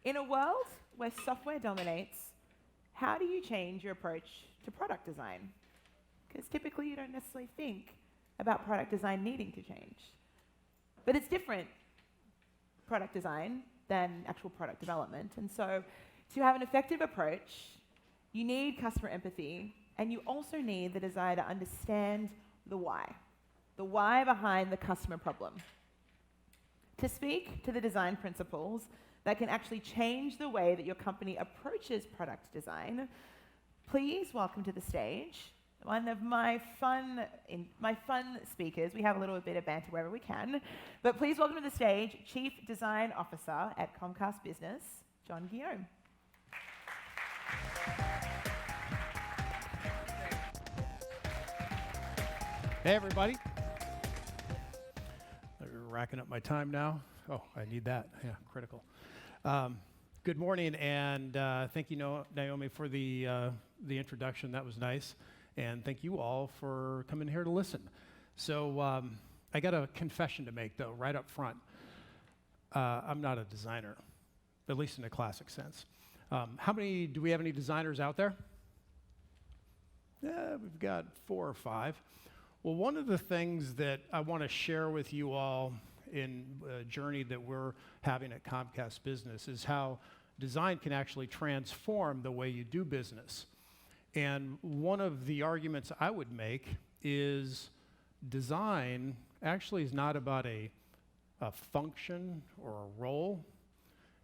In a world where software dominates, how do you change your approach to product design? Because typically you don't necessarily think about product design needing to change. But it's different, product design, than actual product development. And so to have an effective approach, you need customer empathy, and you also need the desire to understand the why behind the customer problem. To speak to the design principles that can actually change the way that your company approaches product design, please welcome to the stage one of my fun speakers. We have a little bit of banter wherever we can, but please welcome to the stage Chief Design Officer at Comcast Business, John Guillaume. Hey, everybody. You're racking up my time now. Oh, I need that. Yeah, critical. Good morning, and thank you, Naomi, for the introduction. That was nice. And thank you all for coming here to listen. So I got a confession to make, though, right up front. I'm not a designer, at least in a classic sense. Do we have any designers out there? Yeah, we've got 4 or 5. Well, one of the things that I want to share with you all in a journey that we're having at Comcast Business is how design can actually transform the way you do business. And one of the arguments I would make is design actually is not about a function or a role.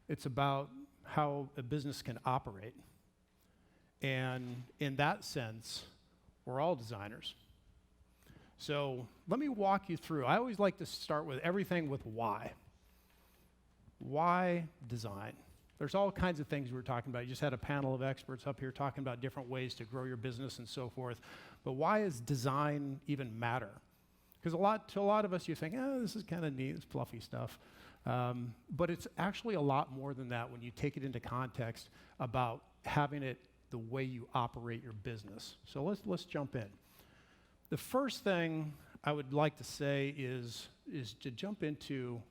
It's about how a business can operate. And in that sense, we're all designers. So let me walk you through. I always like to start with everything with why. Why design? There's all kinds of things we were talking about. You just had a panel of experts up here talking about different ways to grow your business and so forth. But why does design even matter? Because to a lot of us, you think, this is kind of neat, it's fluffy stuff. But it's actually a lot more than that when you take it into context about having it the way you operate your business. So let's jump in. The first thing I would like to say is to jump into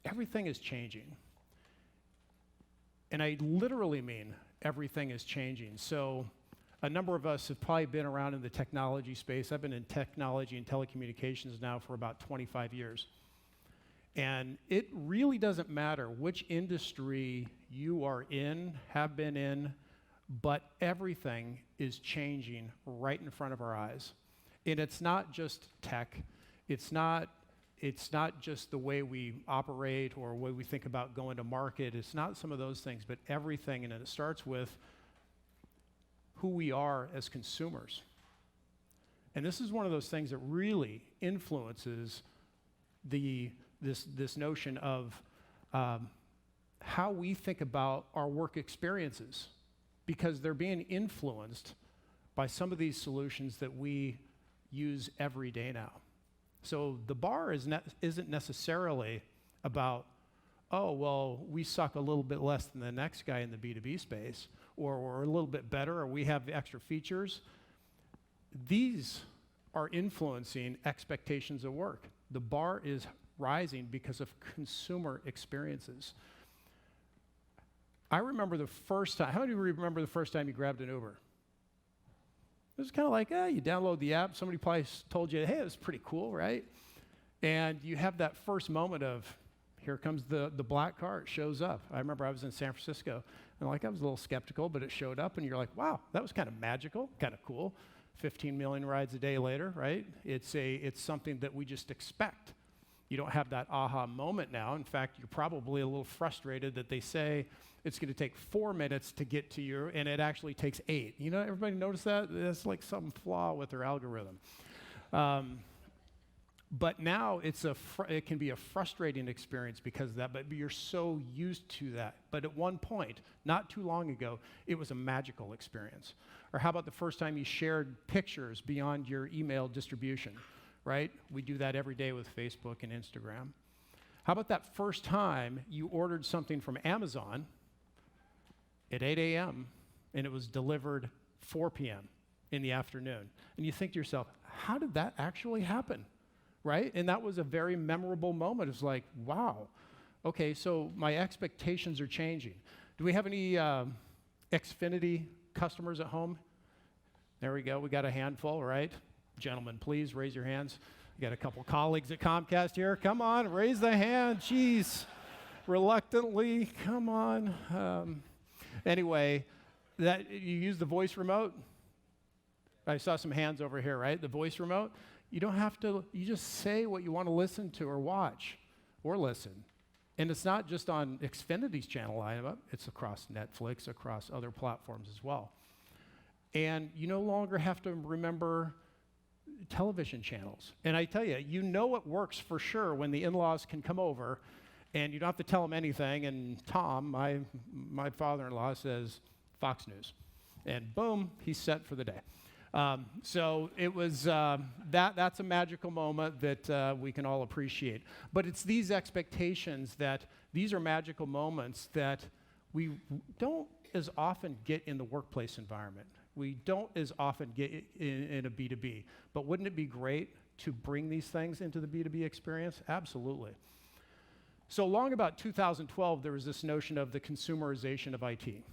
everything is changing. And I literally mean everything is changing. So a number of us have probably been around in the technology space. I've been in technology and telecommunications now for about 25 years. And it really doesn't matter which industry you are in, have been in, but everything is changing right in front of our eyes. And it's not just tech. It's not just the way we operate or the way we think about going to market. It's not some of those things, but everything. And it starts with who we are as consumers. And this is one of those things that really influences this notion of how we think about our work experiences, because they're being influenced by some of these solutions that we use every day now. So the bar isn't necessarily about, we suck a little bit less than the next guy in the B2B space, or we're a little bit better, or we have extra features. These are influencing expectations of work. The bar is rising because of consumer experiences. I remember the first time, how many of you remember the first time you grabbed an Uber? It was kind of like, you download the app, somebody probably told you, hey, it was pretty cool, right? And you have that first moment of, here comes the black car, it shows up. I remember I was in San Francisco, and I was a little skeptical, but it showed up, and you're like, wow, that was kind of magical, kind of cool. 15 million rides a day later, right? It's something that we just expect. You don't have that aha moment now. In fact, you're probably a little frustrated that they say it's going to take 4 minutes to get to you, and it actually takes 8. Everybody notice that? That's like some flaw with their algorithm. But now it can be a frustrating experience because of that, but you're so used to that. But at one point, not too long ago, it was a magical experience. Or how about the first time you shared pictures beyond your email distribution, right? We do that every day with Facebook and Instagram. How about that first time you ordered something from Amazon at 8 a.m. and it was delivered 4 p.m. in the afternoon? And you think to yourself, how did that actually happen? Right? And that was a very memorable moment. It's like, wow, Okay, so my expectations are changing. Do we have any Xfinity customers at home? There we go. We got a handful, right? Gentlemen, please raise your hands. We got a couple colleagues at Comcast here. Come on, raise the hand. Jeez. Reluctantly, come on. Anyway, that you use the voice remote. I saw some hands over here, right? The voice remote. You don't have to, you just say what you want to listen to or watch or listen. And it's not just on Xfinity's channel lineup, it's across Netflix, across other platforms as well. And you no longer have to remember television channels. And I tell you, you know it works for sure when the in-laws can come over and you don't have to tell them anything. And Tom, my father-in-law, says Fox News. And boom, he's set for the day. So it was, that's a magical moment that we can all appreciate. But it's these expectations that, these are magical moments that we don't as often get in the workplace environment. We don't as often get in a B2B. But wouldn't it be great to bring these things into the B2B experience? Absolutely. So along about 2012, there was this notion of the consumerization of IT.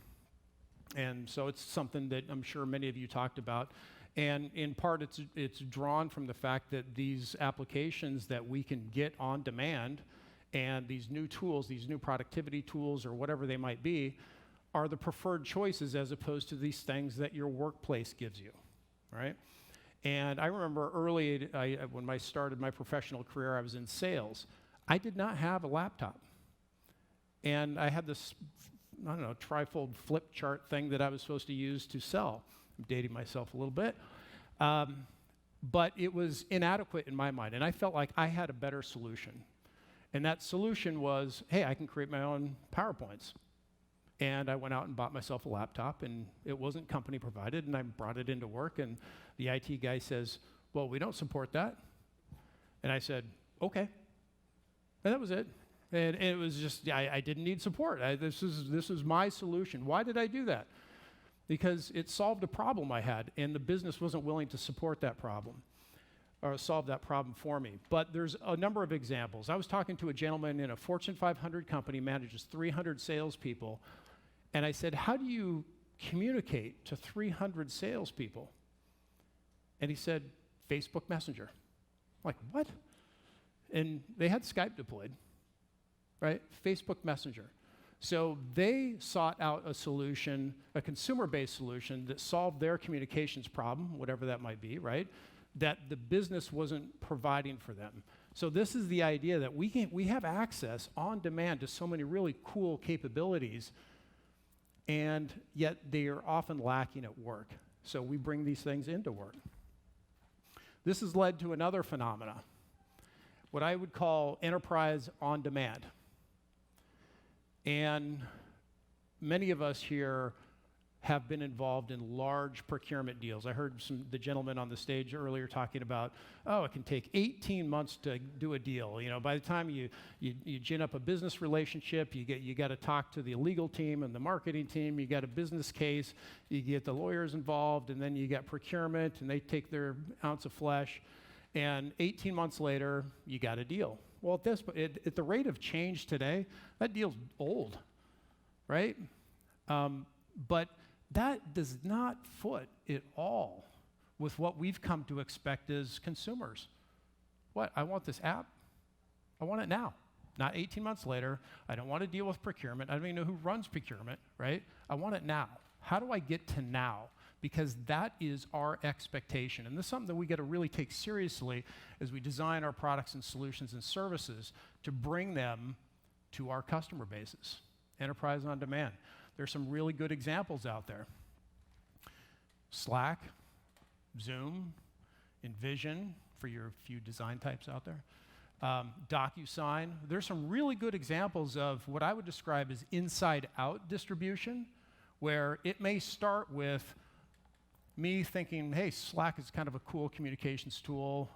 And so it's something that I'm sure many of you talked about. And in part, it's drawn from the fact that these applications that we can get on demand and these new tools, these new productivity tools or whatever they might be, are the preferred choices as opposed to these things that your workplace gives you, right? And I remember early, when I started my professional career, I was in sales. I did not have a laptop. And I had this, I don't know, trifold flip chart thing that I was supposed to use to sell. I'm dating myself a little bit. But it was inadequate in my mind, and I felt like I had a better solution. And that solution was, hey, I can create my own PowerPoints. And I went out and bought myself a laptop, and it wasn't company provided, and I brought it into work, and the IT guy says, well, we don't support that. And I said, okay. And that was it. And it was just, I didn't need support. This is my solution. Why did I do that? Because it solved a problem I had, and the business wasn't willing to support that problem or solve that problem for me. But there's a number of examples. I was talking to a gentleman in a Fortune 500 company, manages 300 salespeople, and I said, how do you communicate to 300 salespeople? And he said, Facebook Messenger. I'm like, what? And they had Skype deployed, right? Facebook Messenger. So they sought out a solution, a consumer-based solution that solved their communications problem, whatever that might be, right? That the business wasn't providing for them. So this is the idea that we have access on demand to so many really cool capabilities, and yet they are often lacking at work. So we bring these things into work. This has led to another phenomena, what I would call enterprise on demand. And many of us here have been involved in large procurement deals. I heard the gentleman on the stage earlier talking about, oh, it can take 18 months to do a deal. You know, by the time you gin up a business relationship, you got to talk to the legal team and the marketing team. You got a business case. You get the lawyers involved, and then you got procurement, and they take their ounce of flesh. And 18 months later, you got a deal. Well, at the rate of change today, that deal's old, right? But that does not foot at all with what we've come to expect as consumers. What? I want this app. I want it now, not 18 months later. I don't want to deal with procurement. I don't even know who runs procurement, right? I want it now. How do I get to now? Because that is our expectation. And this is something that we got to really take seriously as we design our products and solutions and services to bring them to our customer bases. Enterprise on demand. There's some really good examples out there. Slack, Zoom, InVision, for your few design types out there. DocuSign. There's some really good examples of what I would describe as inside-out distribution, where it may start with me thinking, hey, Slack is kind of a cool communications tool.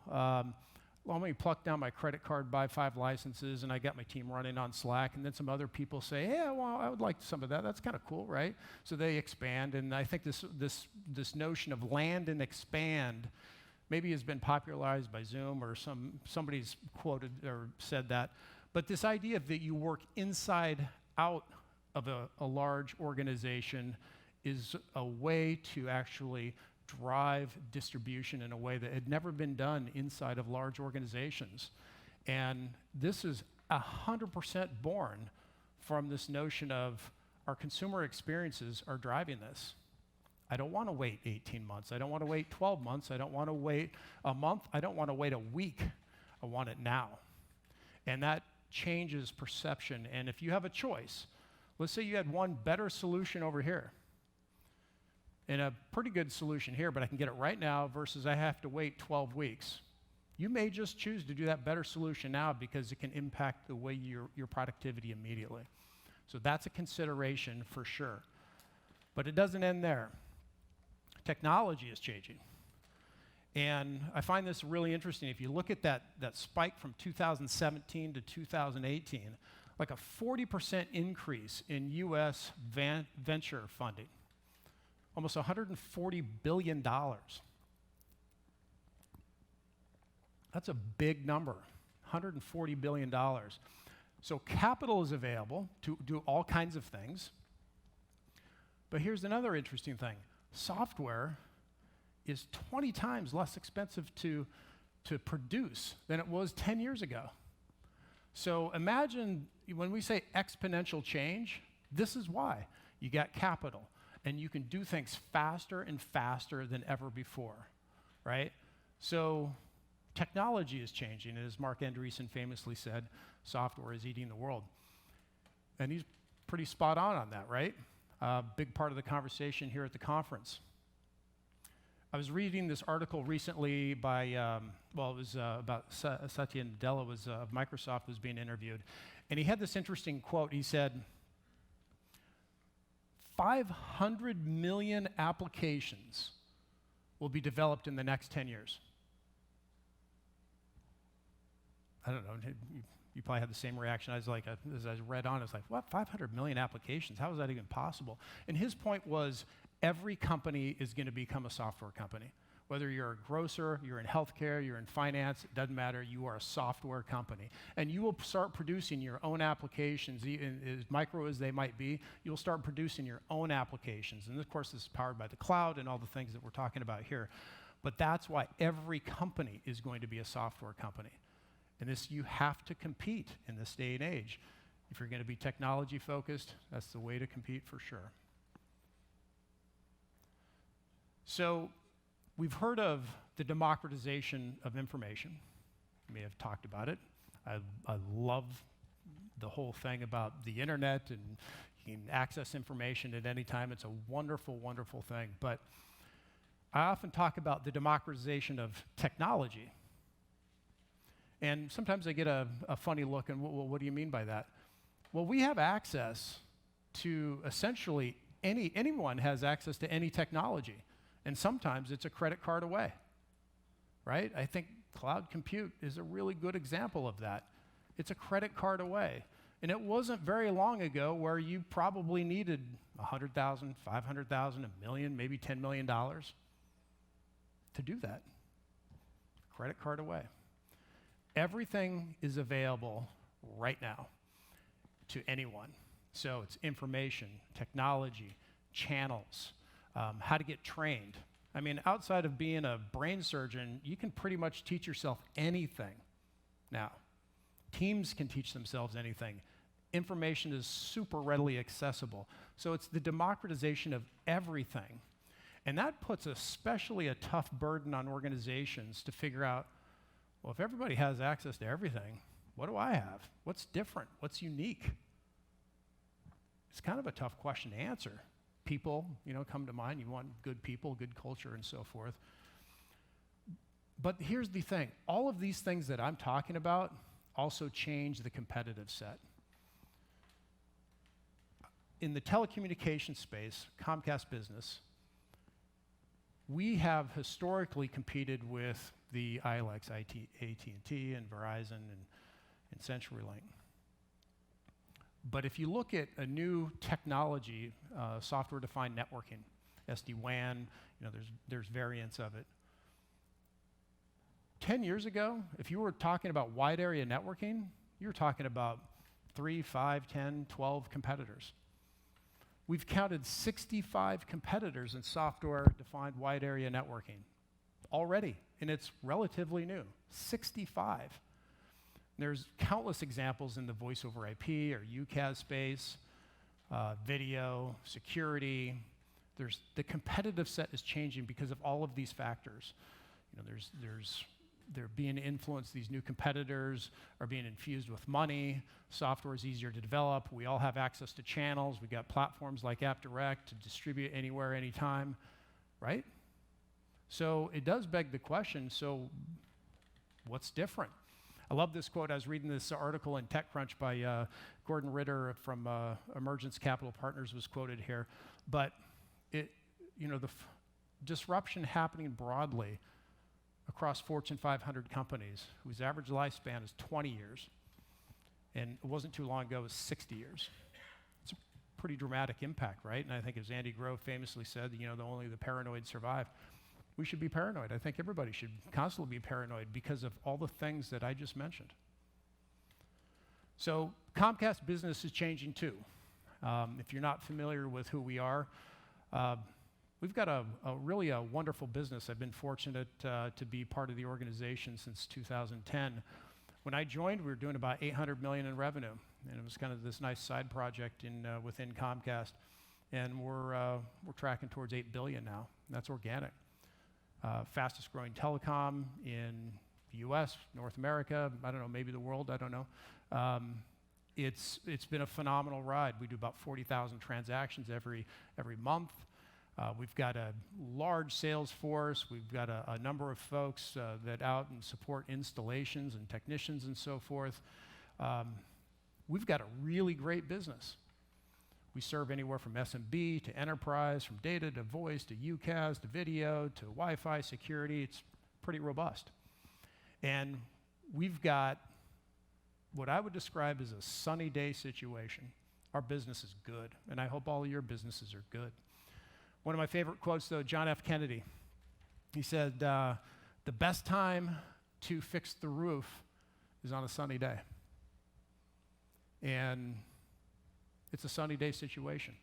Let me pluck down my credit card, buy 5 licenses, and I got my team running on Slack. And then some other people say, yeah, well, I would like some of that. That's kind of cool, right? So they expand. And I think this notion of land and expand maybe has been popularized by Zoom, or somebody's quoted or said that. But this idea that you work inside out of a large organization is a way to actually drive distribution in a way that had never been done inside of large organizations. And this is 100% born from this notion of our consumer experiences are driving this. I don't want to wait 18 months. I don't want to wait 12 months. I don't want to wait a month. I don't want to wait a week. I want it now. And that changes perception. And if you have a choice, let's say you had one better solution over here and a pretty good solution here, but I can get it right now versus I have to wait 12 weeks. You may just choose to do that better solution now because it can impact the way your productivity immediately. So that's a consideration for sure. But it doesn't end there. Technology is changing. And I find this really interesting. If you look at that spike from 2017 to 2018, like a 40% increase in U.S. venture funding, almost $140 billion. That's a big number, $140 billion. So capital is available to do all kinds of things. But here's another interesting thing. Software is 20 times less expensive to produce than it was 10 years ago. So imagine when we say exponential change, this is why. You got capital, and you can do things faster and faster than ever before, right? So technology is changing, and as Mark Andreessen famously said, software is eating the world. And he's pretty spot on that, right? Big part of the conversation here at the conference. I was reading this article recently by, it was about Satya Nadella of Microsoft was being interviewed, and he had this interesting quote. He said, 500 million applications will be developed in the next 10 years. I don't know, you probably had the same reaction. I was like, as I read on, I was like, what, 500 million applications? How is that even possible? And his point was, every company is going to become a software company. Whether you're a grocer, you're in healthcare, you're in finance, it doesn't matter, you are a software company. And you will start producing your own applications, even as micro as they might be, you'll start producing your own applications. And of course, this is powered by the cloud and all the things that we're talking about here. But that's why every company is going to be a software company. And this, you have to compete in this day and age. If you're going to be technology focused, that's the way to compete for sure. So we've heard of the democratization of information. We may have talked about it. I love the whole thing about the internet, and you can access information at any time. It's a wonderful, wonderful thing. But I often talk about the democratization of technology. And sometimes I get a funny look, and well, what do you mean by that? Well, we have access to essentially anyone has access to any technology. And sometimes it's a credit card away, right? I think cloud compute is a really good example of that. It's a credit card away. And it wasn't very long ago where you probably needed $100,000, $500,000, $1 million, maybe $10 million to do that. Credit card away. Everything is available right now to anyone. So it's information, technology, channels, how to get trained. I mean, outside of being a brain surgeon, you can pretty much teach yourself anything now. Teams can teach themselves anything. Information is super readily accessible. So it's the democratization of everything. And that puts especially a tough burden on organizations to figure out, well, if everybody has access to everything, what do I have? What's different? What's unique? It's kind of a tough question to answer. People, come to mind. You want good people, good culture, and so forth. But here's the thing. All of these things that I'm talking about also change the competitive set. In the telecommunications space, Comcast Business, we have historically competed with the ILECs, AT&T and Verizon and CenturyLink. But if you look at a new technology, software-defined networking, SD-WAN, there's variants of it. 10 years ago, if you were talking about wide area networking, you're talking about 3, 5, 10, 12 competitors. We've counted 65 competitors in software-defined wide area networking already, and it's relatively new, 65. There's countless examples in the voice over IP or UCaaS space, video, security. The competitive set is changing because of all of these factors. You know, they're being influenced, these new competitors are being infused with money, software is easier to develop, we all have access to channels, we got platforms like AppDirect to distribute anywhere, anytime, right? So it does beg the question, so what's different? I love this quote. I was reading this article in TechCrunch by Gordon Ritter from Emergence Capital Partners was quoted here, but the disruption happening broadly across Fortune 500 companies whose average lifespan is 20 years, and it wasn't too long ago, it was 60 years. It's a pretty dramatic impact, right? And I think as Andy Grove famously said, only the paranoid survive. We should be paranoid. I think everybody should constantly be paranoid because of all the things that I just mentioned. So Comcast business is changing too. If you're not familiar with who we are, we've got a really wonderful business. I've been fortunate to be part of the organization since 2010. When I joined, we were doing about $800 million in revenue, and it was kind of this nice side project within Comcast. And we're tracking towards $8 billion now. That's organic. Fastest growing telecom in the U.S., North America, I don't know, maybe the world, I don't know. It's been a phenomenal ride. We do about 40,000 transactions every month. We've got a large sales force. We've got a number of folks that out and support installations and technicians and so forth. We've got a really great business. We serve anywhere from SMB to enterprise, from data to voice to UCaaS to video to Wi-Fi security. It's pretty robust. And we've got what I would describe as a sunny day situation. Our business is good, and I hope all of your businesses are good. One of my favorite quotes, though, John F. Kennedy. He said, the best time to fix the roof is on a sunny day. And it's a sunny day situation.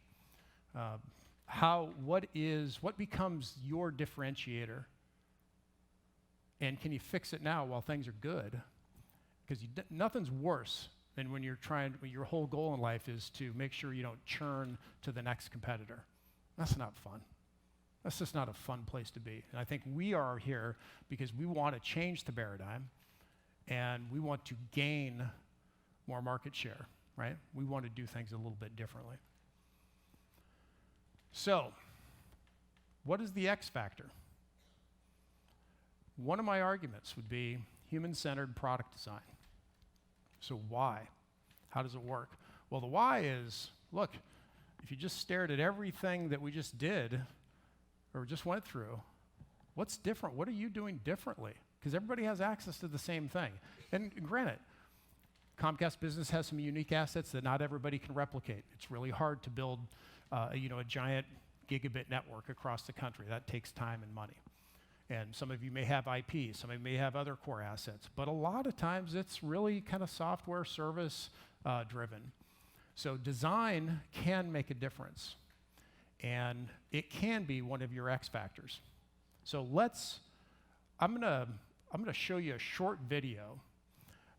What becomes your differentiator? And can you fix it now while things are good? Because nothing's worse than when your whole goal in life is to make sure you don't churn to the next competitor. That's not fun. That's just not a fun place to be. And I think we are here because we want to change the paradigm and we want to gain more market share, right? We want to do things a little bit differently. So, what is the X factor? One of my arguments would be human-centered product design. So why? How does it work? Well, the why is, look, if you just stared at everything that we just did or just went through, what's different? What are you doing differently? Because everybody has access to the same thing. And granted, Comcast Business has some unique assets that not everybody can replicate. It's really hard to build a giant gigabit network across the country. That takes time and money. And some of you may have IP, some of you may have other core assets, but a lot of times it's really kind of software service driven. So design can make a difference, and it can be one of your X factors. So I'm gonna show you a short video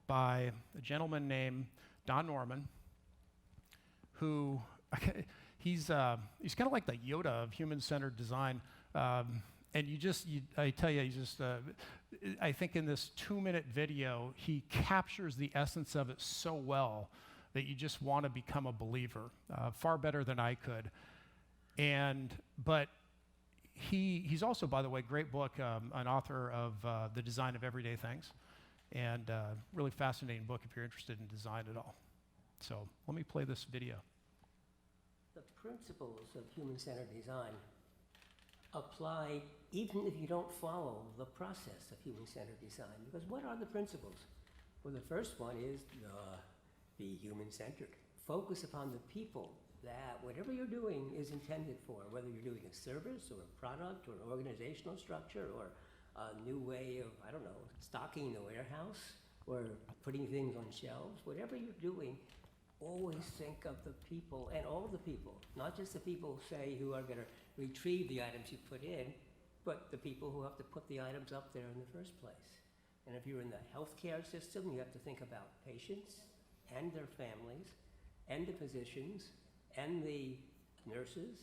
by a gentleman named Don Norman, who he's kind of like the Yoda of human-centered design. And I tell you, I think in this 2-minute video, he captures the essence of it so well that you just want to become a believer, far better than I could. But he's also, by the way, great book, an author of The Design of Everyday Things, and really fascinating book if you're interested in design at all. So let me play this video. The principles of human-centered design apply even if you don't follow the process of human-centered design. Because what are the principles? Well, the first one is be human-centered. Focus upon the people that whatever you're doing is intended for, whether you're doing a service or a product or an organizational structure or a new way of, stocking the warehouse. or putting things on shelves, whatever you're doing, always think of the people, and all the people, not just the people, say, who are gonna retrieve the items you put in, but the people who have to put the items up there in the first place. And if you're in the healthcare system, you have to think about patients and their families, and the physicians, and the nurses,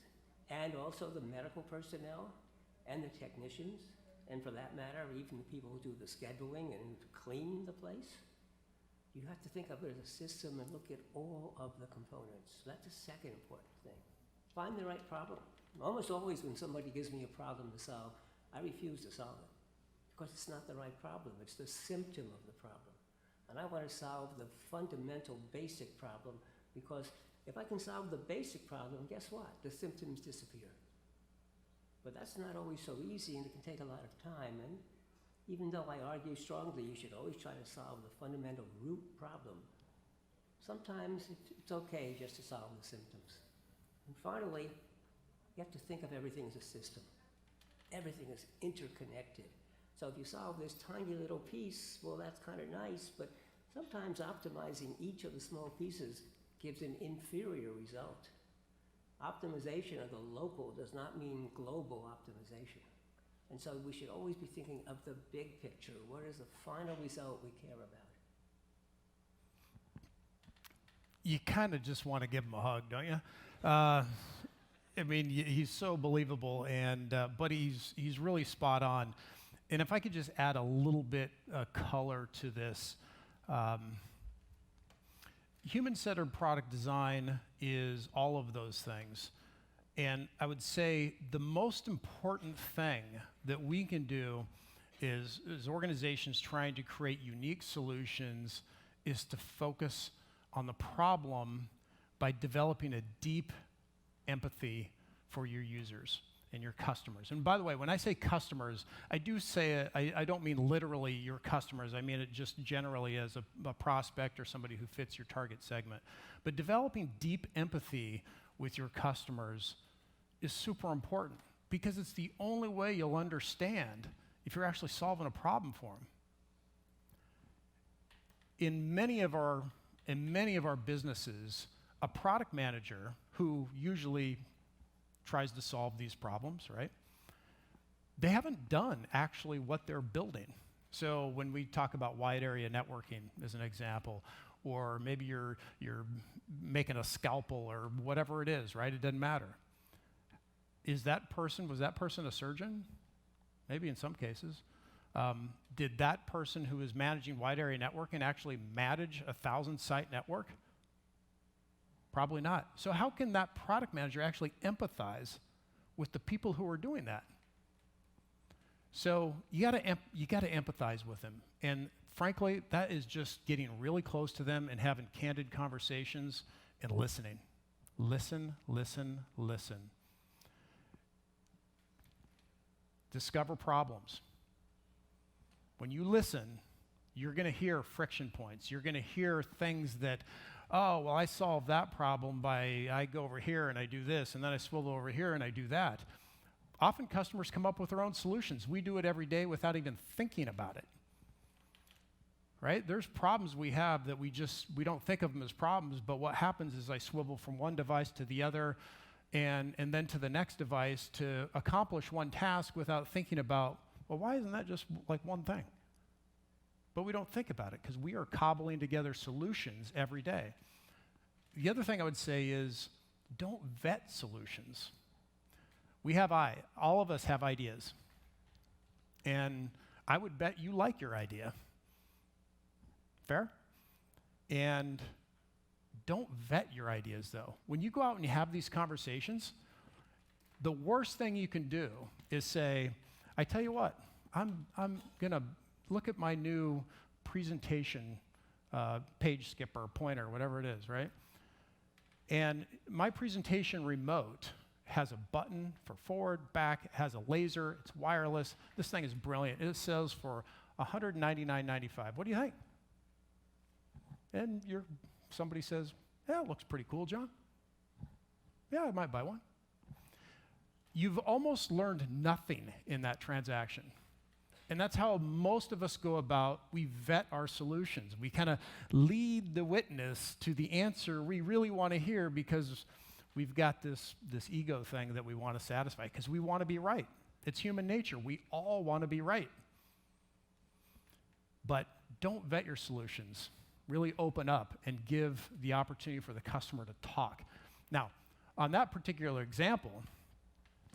and also the medical personnel, and the technicians, and for that matter, even the people who do the scheduling and clean the place. You have to think of it as a system and look at all of the components. So that's the second important thing. Find the right problem. Almost always when somebody gives me a problem to solve, I refuse to solve it because it's not the right problem. It's the symptom of the problem. And I want to solve the fundamental basic problem, because if I can solve the basic problem, guess what? The symptoms disappear. But that's not always so easy, and it can take a lot of time. And even though I argue strongly you should always try to solve the fundamental root problem, sometimes it's okay just to solve the symptoms. And finally, you have to think of everything as a system. Everything is interconnected. So if you solve this tiny little piece, well, that's kind of nice, but sometimes optimizing each of the small pieces gives an inferior result. Optimization of the local does not mean global optimization. And so we should always be thinking of the big picture. What is the final result we care about? You kind of just want to give him a hug, don't you? I mean, he's so believable, and but he's really spot on. And if I could just add a little bit color to this, human-centered product design is all of those things. And I would say the most important thing that we can do is organizations trying to create unique solutions is to focus on the problem by developing a deep empathy for your users and your customers. And by the way, when I say customers, I do say it, I don't mean literally your customers. I mean it just generally as a prospect or somebody who fits your target segment. But developing deep empathy with your customers is super important, because it's the only way you'll understand if you're actually solving a problem for them. In many of our businesses, a product manager who usually tries to solve these problems, right? They haven't done actually what they're building. So when we talk about wide area networking as an example, or maybe you're making a scalpel or whatever it is, right? It doesn't matter. Was that person a surgeon? Maybe in some cases. Did that person who is managing wide area networking actually manage a 1,000-site network? Probably not. So how can that product manager actually empathize with the people who are doing that? So you got to empathize with them. And frankly, that is just getting really close to them and having candid conversations and listening. Listen, listen, listen. Discover problems. When you listen, you're going to hear friction points. You're going to hear things that, oh, well, I solved that problem by I go over here and I do this, and then I swivel over here and I do that. Often customers come up with their own solutions. We do it every day without even thinking about it. Right? There's problems we have that we don't think of them as problems, but what happens is I swivel from one device to the other and then to the next device to accomplish one task without thinking about, well, why isn't that just like one thing? But we don't think about it because we are cobbling together solutions every day. The other thing I would say is don't vet solutions. All of us have ideas. And I would bet you like your idea. Fair? And don't vet your ideas, though. When you go out and you have these conversations, the worst thing you can do is say, I tell you what, I'm going to look at my new presentation page skipper, pointer, whatever it is, right? And my presentation remote has a button for forward, back, it has a laser, it's wireless. This thing is brilliant. It sells for $199.95. What do you think? And somebody says, yeah, it looks pretty cool, John. Yeah, I might buy one. You've almost learned nothing in that transaction. And that's how most of us go about, we vet our solutions. We kind of lead the witness to the answer we really want to hear because we've got this ego thing that we want to satisfy because we want to be right. It's human nature. We all want to be right. But don't vet your solutions. Really open up and give the opportunity for the customer to talk. Now, on that particular example,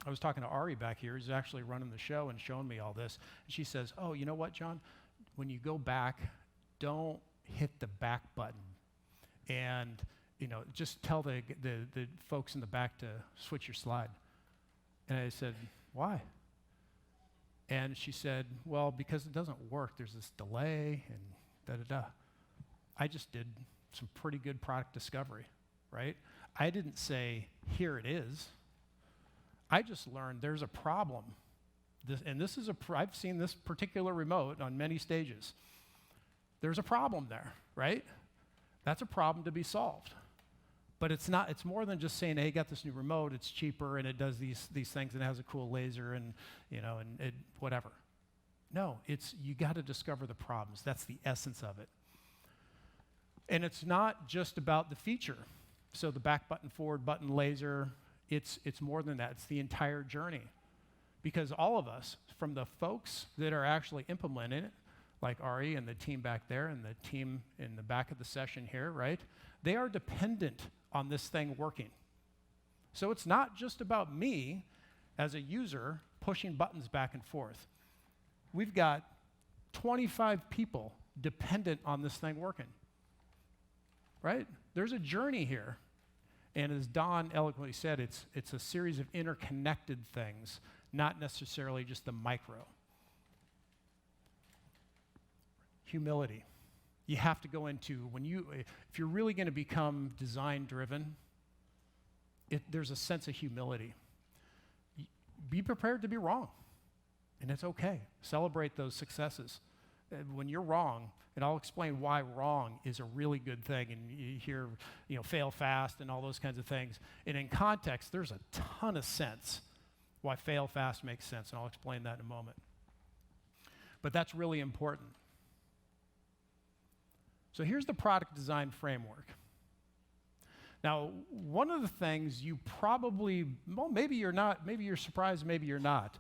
I was talking to Ari back here, who's actually running the show and showing me all this. And she says, oh, you know what, John? When you go back, don't hit the back button. And, just tell the folks in the back to switch your slide. And I said, why? And she said, well, because it doesn't work. There's this delay and da-da-da. I just did some pretty good product discovery, right? I didn't say, here it is. I just learned there's a problem. I've seen this particular remote on many stages. There's a problem there, right? That's a problem to be solved. But it's more than just saying, hey, got this new remote, it's cheaper, and it does these things, and it has a cool laser, and, whatever. No, you got to discover the problems. That's the essence of it. And it's not just about the feature. So the back button, forward button, laser, it's more than that. It's the entire journey. Because all of us, from the folks that are actually implementing it, like Ari and the team back there and the team in the back of the session here, right? They are dependent on this thing working. So it's not just about me as a user pushing buttons back and forth. We've got 25 people dependent on this thing working, right? There's a journey here. And as Don eloquently said, it's a series of interconnected things, not necessarily just the micro. Humility. You have to go into, if you're really going to become design-driven, there's a sense of humility. Be prepared to be wrong, and it's okay. Celebrate those successes. When you're wrong, and I'll explain why wrong is a really good thing, and you hear, fail fast and all those kinds of things. And in context, there's a ton of sense why fail fast makes sense, and I'll explain that in a moment. But that's really important. So here's the product design framework. Now, one of the things you probably, maybe you're surprised, maybe you're not.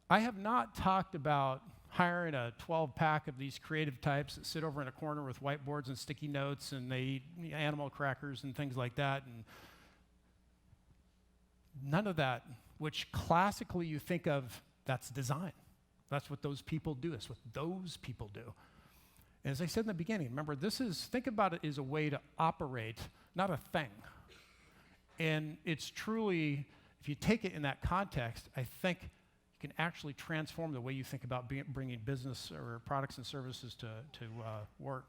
I have not talked about hiring a 12-pack of these creative types that sit over in a corner with whiteboards and sticky notes, and they eat animal crackers and things like that, and none of that, which classically you think of, that's design. That's what those people do. That's what those people do. As I said in the beginning, remember, think about it as a way to operate, not a thing. And it's truly, if you take it in that context, I think you can actually transform the way you think about bringing business or products and services to work.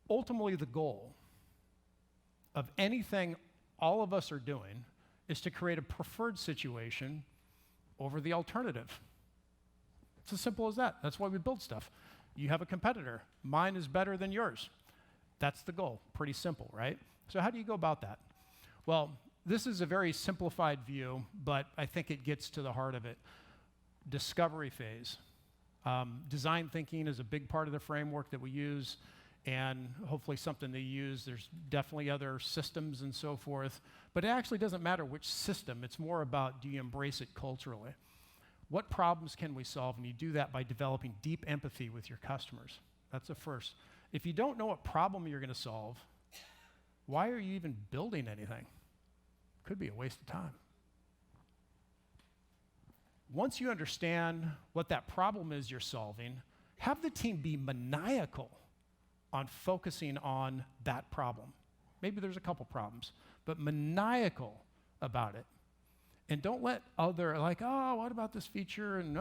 Ultimately, the goal of anything all of us are doing is to create a preferred situation over the alternative. It's as simple as that. That's why we build stuff. You have a competitor. Mine is better than yours. That's the goal. Pretty simple, right? So how do you go about that? Well, this is a very simplified view, but I think it gets to the heart of it. Discovery phase. Design thinking is a big part of the framework that we use, and hopefully something to use. There's definitely other systems and so forth, but it actually doesn't matter which system. It's more about, do you embrace it culturally? What problems can we solve? And you do that by developing deep empathy with your customers. That's the first. If you don't know what problem you're going to solve, why are you even building anything? Could be a waste of time. Once you understand what that problem is you're solving, have the team be maniacal on focusing on that problem. Maybe there's a couple problems, but maniacal about it. And don't let what about this feature? And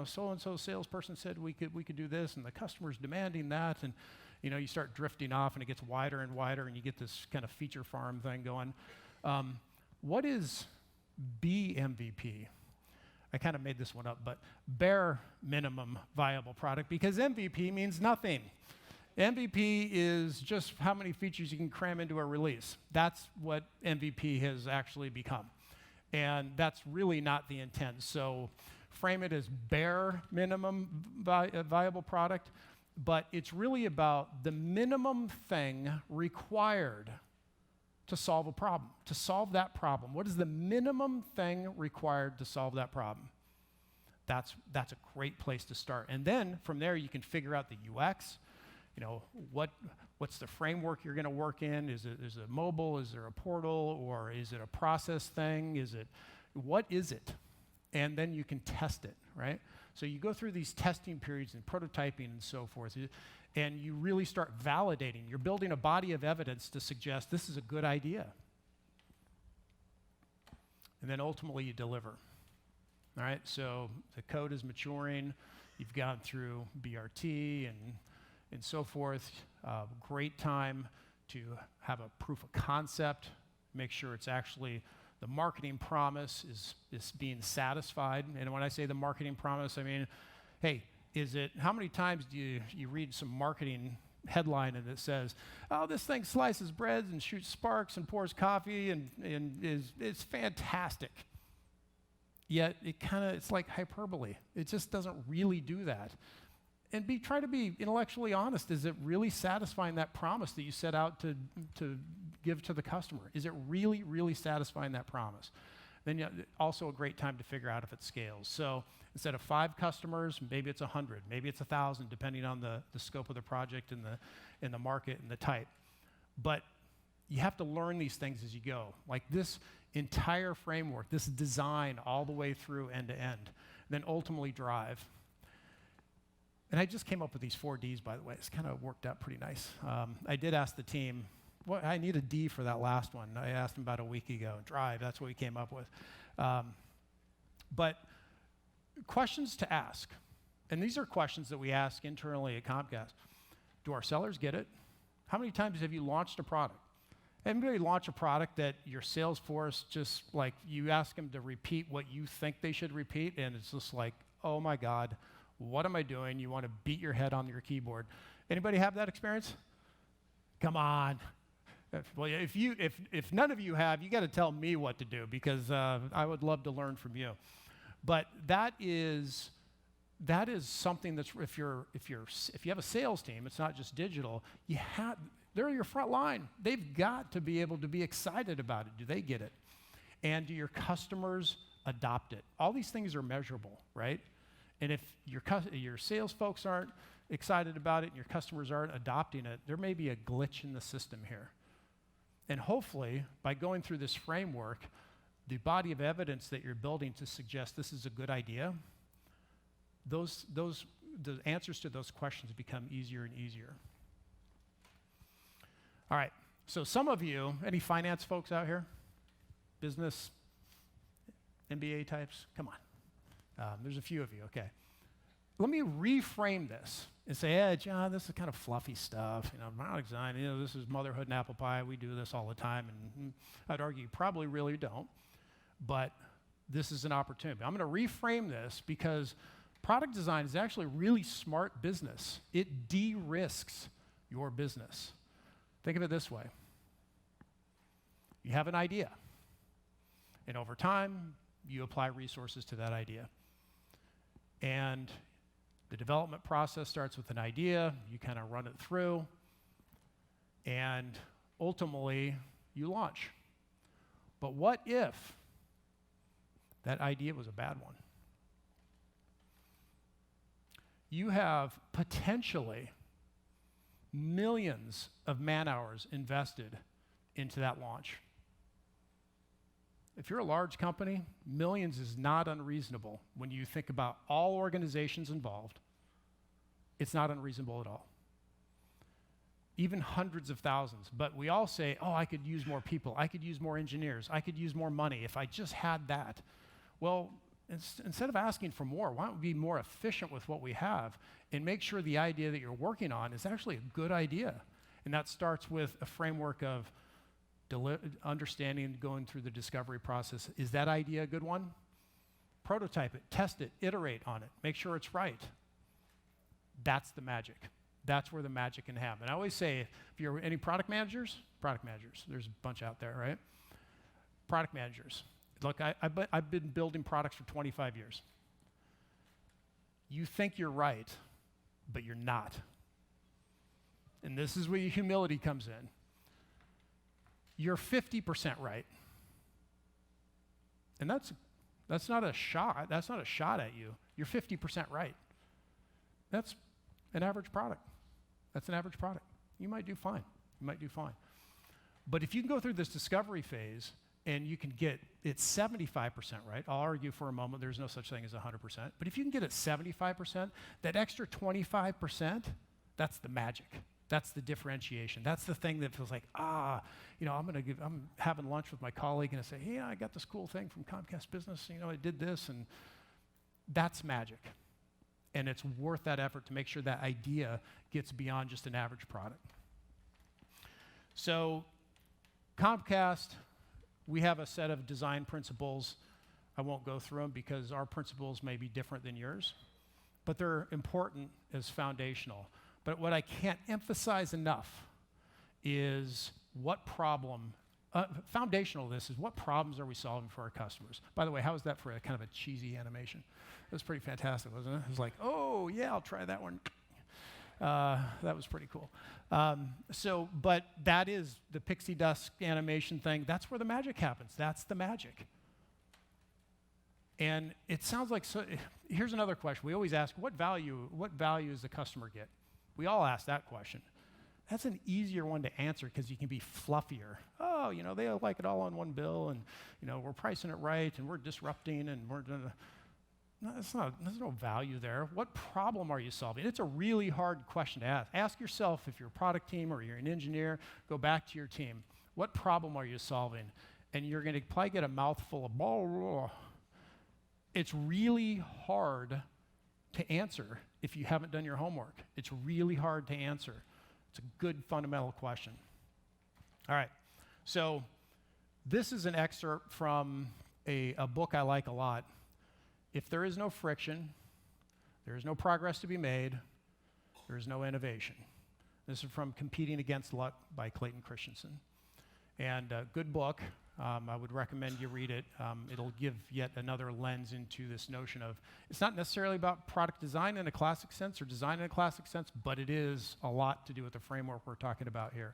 so-and-so salesperson said we could do this, and the customer's demanding that, and you start drifting off, and it gets wider and wider, and you get this kind of feature farm thing going. What is BMVP? I kind of made this one up, but bare minimum viable product, because MVP means nothing. MVP is just how many features you can cram into a release. That's what MVP has actually become. And that's really not the intent. So frame it as bare minimum viable product, but it's really about the minimum thing required to solve a problem, to solve that problem. What is the minimum thing required to solve that problem? That's a great place to start. And then from there, you can figure out the UX. You know, what's the framework you're going to work in? Is it mobile? Is there a portal? Or is it a process thing? What is it? And then you can test it, right? So you go through these testing periods and prototyping and so forth, and you really start validating. You're building a body of evidence to suggest this is a good idea. And then ultimately you deliver. All right, so the code is maturing. You've gone through BRT and so forth. Great time to have a proof of concept, make sure it's actually the marketing promise is being satisfied. And when I say the marketing promise, I mean, hey, how many times do you read some marketing headline and it says, oh, this thing slices breads and shoots sparks and pours coffee and it's fantastic. Yet it's like hyperbole. It just doesn't really do that. And try to be intellectually honest. Is it really satisfying that promise that you set out to give to the customer? Is it really, really satisfying that promise? Then also a great time to figure out if it scales. So instead of 5 customers, maybe it's 100, maybe it's 1,000, depending on the scope of the project and the market and the type. But you have to learn these things as you go. Like this entire framework, this design all the way through end to end, then ultimately drive. And I just came up with these 4 Ds, by the way. It's kind of worked out pretty nice. I did ask the team, I need a D for that last one. I asked them about a week ago. Drive, that's what we came up with. But questions to ask. And these are questions that we ask internally at Comcast. Do our sellers get it? How many times have you launched a product? Anybody launch a product that your sales force just like, you ask them to repeat what you think they should repeat, and it's just like, oh my God, what am I doing? You want to beat your head on your keyboard. Anybody have that experience? Come on. Well, if none of you have, you got to tell me what to do because I would love to learn from you. But that is something that's if you have a sales team, it's not just digital. They're your front line. They've got to be able to be excited about it. Do they get it? And do your customers adopt it? All these things are measurable, right? And if your sales folks aren't excited about it and your customers aren't adopting it, there may be a glitch in the system here. And hopefully, by going through this framework, the body of evidence that you're building to suggest this is a good idea, the answers to those questions become easier and easier. All right, so some of you, any finance folks out here? Business, MBA types? Come on. There's a few of you, okay. Let me reframe this and say, hey, John, this is kind of fluffy stuff. Product design, this is motherhood and apple pie. We do this all the time. And I'd argue you probably really don't. But this is an opportunity. I'm going to reframe this because product design is actually really smart business. It de-risks your business. Think of it this way. You have an idea. And over time, you apply resources to that idea. And the development process starts with an idea. You kind of run it through. And ultimately, you launch. But what if that idea was a bad one? You have potentially millions of man-hours invested into that launch. If you're a large company, millions is not unreasonable when you think about all organizations involved. It's not unreasonable at all. Even hundreds of thousands. But we all say, oh, I could use more people. I could use more engineers. I could use more money if I just had that. Well, instead of asking for more, why don't we be more efficient with what we have and make sure the idea that you're working on is actually a good idea? And that starts with a framework of understanding, going through the discovery process. Is that idea a good one? Prototype it, test it, iterate on it, make sure it's right. That's the magic. That's where the magic can happen. I always say, if you're any product managers, there's a bunch out there, right? Product managers. Look, I've been building products for 25 years. You think you're right, but you're not. And this is where your humility comes in. You're 50% right. And that's not a shot. That's not a shot at you. You're 50% right. That's an average product. That's an average product. You might do fine. You might do fine. But if you can go through this discovery phase and you can get it 75% right, I'll argue for a moment there's no such thing as 100%, but if you can get it 75%, that extra 25%, that's the magic. That's the differentiation. That's the thing that feels like, I'm having lunch with my colleague and I say, hey, I got this cool thing from Comcast Business, I did this, and that's magic. And it's worth that effort to make sure that idea gets beyond just an average product. So Comcast, we have a set of design principles. I won't go through them because our principles may be different than yours, but they're important as foundational. But what I can't emphasize enough is foundational to this is what problems are we solving for our customers? By the way, how was that for a kind of a cheesy animation? It was pretty fantastic, wasn't it? It was like, oh, yeah, I'll try that one. That was pretty cool. But that is the pixie dust animation thing. That's where the magic happens. That's the magic. And it sounds like, here's another question. We always ask, what value does the customer get? We all ask that question. That's an easier one to answer because you can be fluffier. Oh, they like it all on one bill, and, we're pricing it right, and we're disrupting, and there's no value there. What problem are you solving? It's a really hard question to ask. Ask yourself, if you're a product team or you're an engineer, go back to your team. What problem are you solving? And you're going to probably get a mouthful of blah, blah, blah. It's really hard to answer if you haven't done your homework. It's really hard to answer. It's a good fundamental question. All right, so this is an excerpt from a book I like a lot. If there is no friction, there is no progress to be made, there is no innovation. This is from Competing Against Luck by Clayton Christensen. And a good book. I would recommend you read it. It'll give yet another lens into this notion of, it's not necessarily about product design in a classic sense or design in a classic sense, but it is a lot to do with the framework we're talking about here.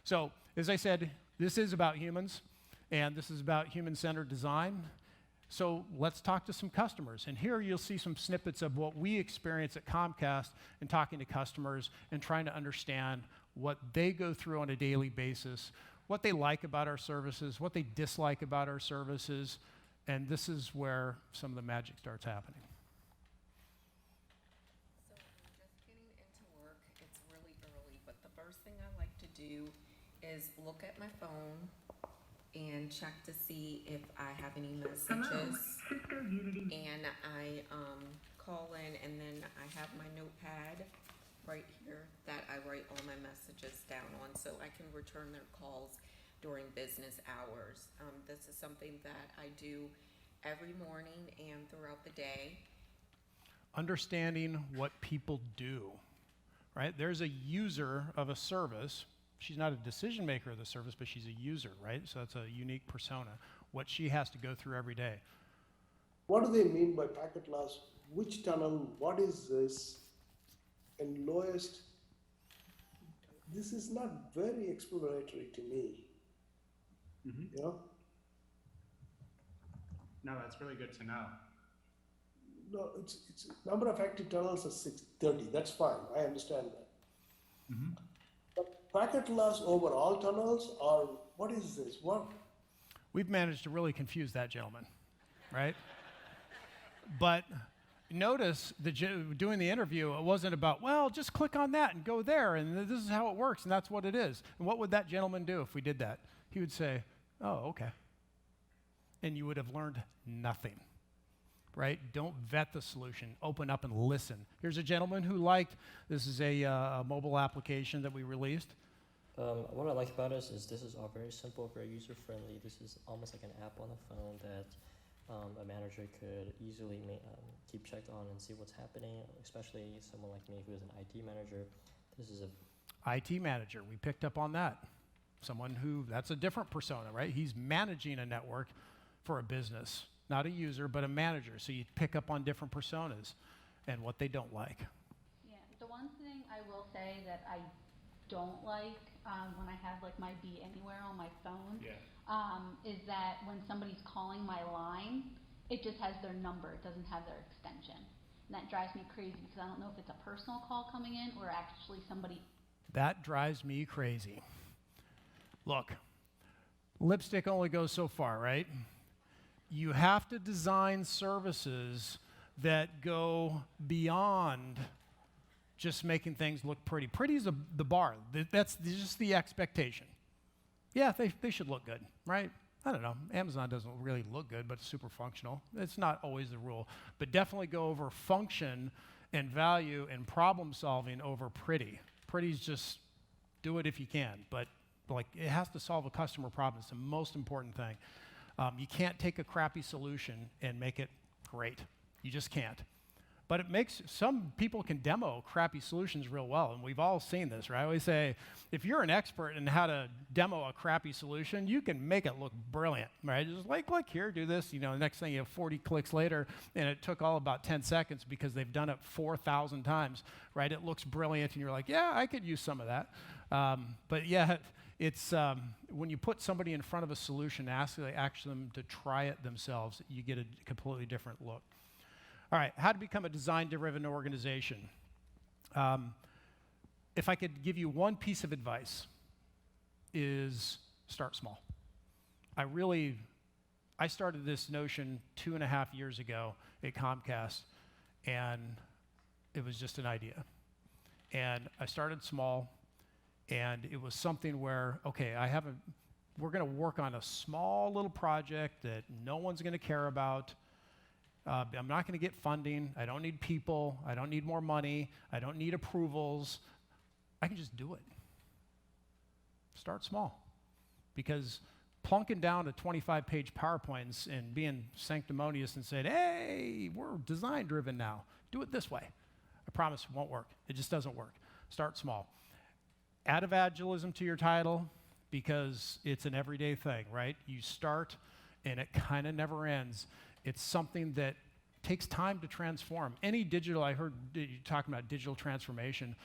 So, as I said, this is about humans, and this is about human-centered design. So let's talk to some customers. And here you'll see some snippets of what we experience at Comcast in talking to customers and trying to understand what they go through on a daily basis, what they like about our services, what they dislike about our services, and this is where some of the magic starts happening. So I'm just getting into work. It's really early, but the first thing I like to do is look at my phone and check to see if I have any messages. And I call in, and then I have my notepad right here that I write all my messages down on so I can return their calls during business hours. This is something that I do every morning and throughout the day. Understanding what people do, right? There's a user of a service. She's not a decision maker of the service, but she's a user, right? So that's a unique persona, what she has to go through every day. What do they mean by packet loss? Which tunnel? What is this? And lowest, this is not very explanatory to me. Mm-hmm. No, that's really good to know. No, it's number of active tunnels is 630. That's fine. I understand that. Mm-hmm. But packet loss over all tunnels, or what is this? What? We've managed to really confuse that gentleman, right? But notice doing the interview, it wasn't about, well, just click on that and go there, and this is how it works, and that's what it is. And what would that gentleman do if we did that? He would say, oh, okay. And you would have learned nothing, right? Don't vet the solution. Open up and listen. Here's a gentleman who this is a mobile application that we released. What I like about it is this is all very simple, very user-friendly. This is almost like an app on the phone that a manager could easily keep checked on and see what's happening, especially someone like me who is an IT manager. This is a IT manager, we picked up on that. Someone that's a different persona, right? He's managing a network for a business, not a user, but a manager. So you pick up on different personas. and what they don't like. Yeah, the one thing I will say that I don't like when I have like my Be Anywhere on my phone is that when somebody's calling my line, it just has their number. It doesn't have their extension. And that drives me crazy because I don't know if it's a personal call coming in or actually somebody. That drives me crazy. Look, lipstick only goes so far, right? You have to design services that go beyond just making things look pretty. Pretty is the bar. That's just the expectation. Yeah, they should look good, right? I don't know. Amazon doesn't really look good, but it's super functional. It's not always the rule. But definitely go over function and value and problem solving over pretty. Pretty's just do it if you can, but like it has to solve a customer problem. It's the most important thing. You can't take a crappy solution and make it great. You just can't. But it makes, some people can demo crappy solutions real well, and we've all seen this, right? I always say, if you're an expert in how to demo a crappy solution, you can make it look brilliant, right? Just like, click here, do this, the next thing you have 40 clicks later, and it took all about 10 seconds because they've done it 4,000 times, right? It looks brilliant, and you're like, yeah, I could use some of that. But yeah, it's when you put somebody in front of a solution, ask them to try it themselves, you get a completely different look. All right, how to become a design-driven organization. If I could give you one piece of advice, is start small. I started this notion 2.5 years ago at Comcast, and it was just an idea. And I started small, and it was something where, okay, we're gonna work on a small little project that no one's gonna care about. I'm not going to get funding. I don't need people. I don't need more money. I don't need approvals. I can just do it. Start small. Because plunking down to 25-page PowerPoints and being sanctimonious and saying, hey, we're design-driven now. Do it this way. I promise it won't work. It just doesn't work. Start small. Add evangelism to your title because it's an everyday thing, right? You start and it kind of never ends. It's something that takes time to transform. Any digital, I heard you talking about digital transformation.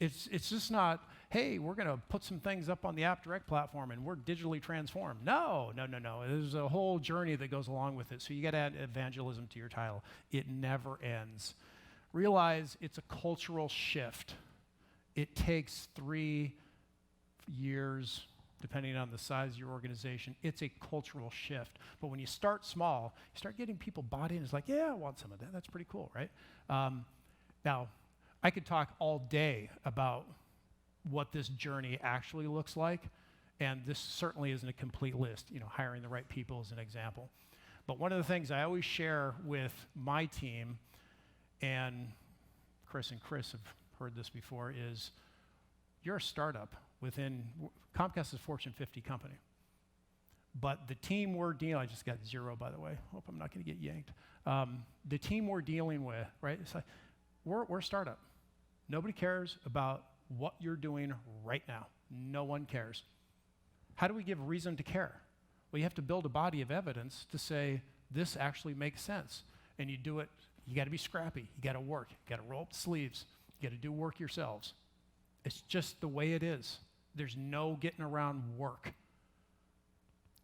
It's just not, hey, we're going to put some things up on the AppDirect platform and we're digitally transformed. No. There's a whole journey that goes along with it. So you got to add evangelism to your title. It never ends. Realize it's a cultural shift. It takes 3 years, depending on the size of your organization. It's a cultural shift. But when you start small, you start getting people bought in. It's like, yeah, I want some of that. That's pretty cool, right? Now, I could talk all day about what this journey actually looks like, and this certainly isn't a complete list. Hiring the right people is an example. But one of the things I always share with my team, and Chris have heard this before, is you're a startup within Comcast is a Fortune 50 company. But the team we're dealing, I just got 0, by the way. Hope I'm not going to get yanked. The team we're dealing with, right? It's like, we're a startup. Nobody cares about what you're doing right now. No one cares. How do we give reason to care? Well, you have to build a body of evidence to say, this actually makes sense. And you do it, you got to be scrappy. You got to work. You got to roll up the sleeves. You got to do work yourselves. It's just the way it is. There's no getting around work.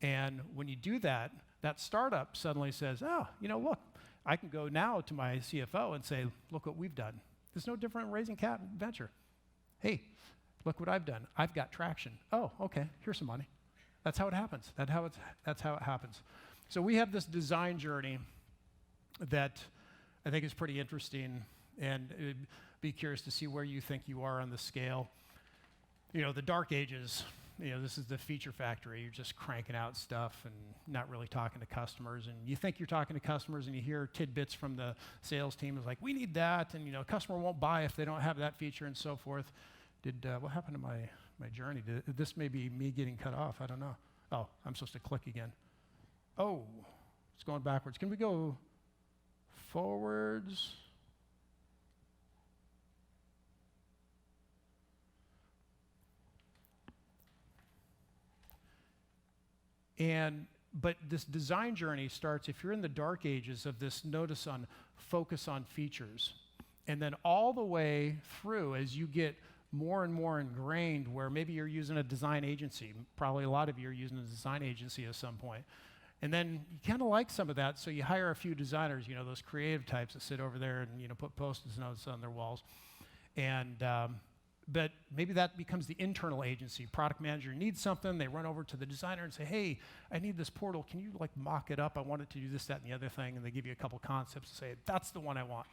And when you do that, that startup suddenly says, oh, look, I can go now to my CFO and say, look what we've done. It's no different than raising venture. Hey, look what I've done. I've got traction. Oh, okay, here's some money. That's how it happens. That's how it happens. So we have this design journey that I think is pretty interesting, and be curious to see where you think you are on the scale. The dark ages, this is the feature factory. You're just cranking out stuff and not really talking to customers. And you think you're talking to customers and you hear tidbits from the sales team. It's like, we need that. And, a customer won't buy if they don't have that feature and so forth. What happened to my journey? This may be me getting cut off. I don't know. Oh, I'm supposed to click again. Oh, it's going backwards. Can we go forwards? But this design journey starts, if you're in the dark ages of this focus on features, And then all the way through, as you get more and more ingrained, where maybe you're using a design agency, probably a lot of you are using a design agency at some point, and then you kind of like some of that, so you hire a few designers, those creative types that sit over there and put post-it notes on their walls. And but maybe that becomes the internal agency. Product manager needs something, they run over to the designer and say, hey, I need this portal, can you mock it up? I want it to do this, that, and the other thing, and they give you a couple concepts and say, that's the one I want.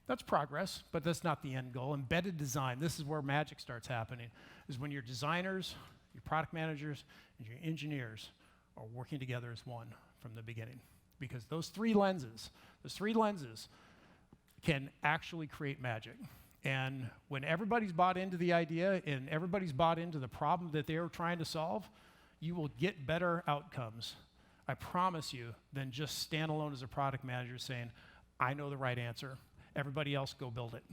That's progress, but that's not the end goal. Embedded design, this is where magic starts happening, is when your designers, your product managers, and your engineers are working together as one from the beginning. Because those three lenses can actually create magic. And when everybody's bought into the idea and everybody's bought into the problem that they're trying to solve, you will get better outcomes, I promise you, than just standalone as a product manager saying, I know the right answer. Everybody else go build it.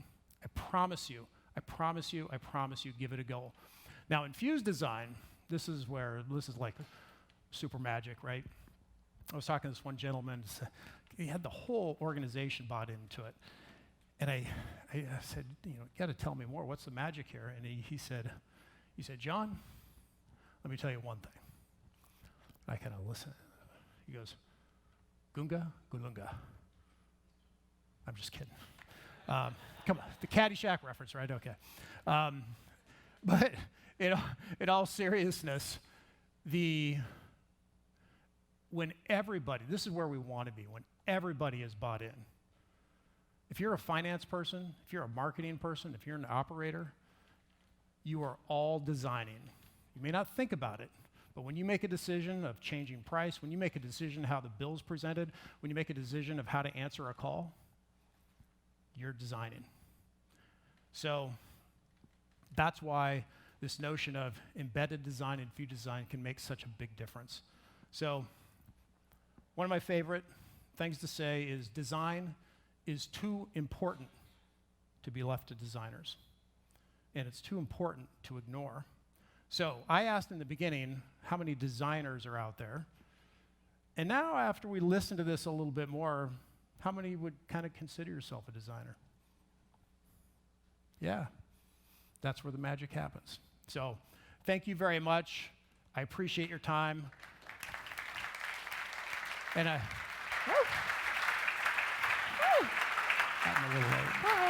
I promise you, give it a go. Now, infused design, this is like super magic, right? I was talking to this one gentleman, he had the whole organization bought into it. And I said, you got to tell me more, what's the magic here? And he said, John, let me tell you one thing. I kind of listen. He goes, Gunga, Gulunga. I'm just kidding. Come on, the Caddyshack reference, right? Okay. But in all seriousness, when everybody, this is where we want to be, when everybody is bought in. If you're a finance person, if you're a marketing person, if you're an operator, you are all designing. You may not think about it, but when you make a decision of changing price, when you make a decision how the bill's presented, when you make a decision of how to answer a call, you're designing. So that's why this notion of embedded design and infused design can make such a big difference. So one of my favorite things to say is design is too important to be left to designers. And it's too important to ignore. So I asked in the beginning how many designers are out there. And now after we listen to this a little bit more, how many would kind of consider yourself a designer? Yeah, that's where the magic happens. So thank you very much. I appreciate your time. And I'm a little late.